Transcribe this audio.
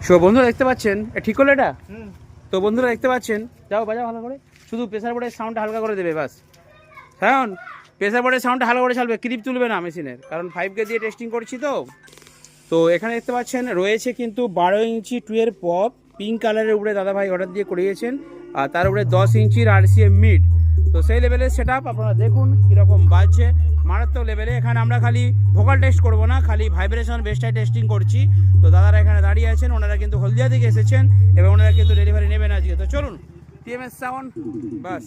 So বন্ধুরা দেখতে পাচ্ছেন ঠিক করলো এটা। তো বন্ধুরা দেখতে পাচ্ছেন, যাও বাজাও ভালো করে, শুধু প্রেসার বোর্ডের সাউন্ডটা হালকা করে দেবে বাস। হ্যাঁ, প্রেসার বোর্ডের সাউন্ডটা হালকা করে চালবে, ক্লিপ তুলবে না মেশিনের, কারণ 5K দিয়ে টেস্টিং করছি। তো এখানে দেখতে পাচ্ছেন রয়েছে কিন্তু 12 ইঞ্চি টুয়ের পপ পিঙ্ক কালারের উপরে দাদাভাই অর্ডার দিয়ে করিয়েছেন, আর তার উপরে 10 ইঞ্চির RCA মিড। তো সেই লেভেলের সেট আপ আপনারা দেখুন কীরকম বাজছে, মারাত্মক লেভেলে। এখানে আমরা খালি ভোকাল টেস্ট করবো না, খালি ভাইব্রেশন বেসটাই টেস্টিং করছি। তো দাদারা এখানে দাঁড়িয়ে আছেন, ওনারা কিন্তু হলদিয়া থেকে এসেছেন এবং ওনারা কিন্তু ডেলিভারি নেবেন আজকে। তো চলুন TMS সাউন্ড বাস।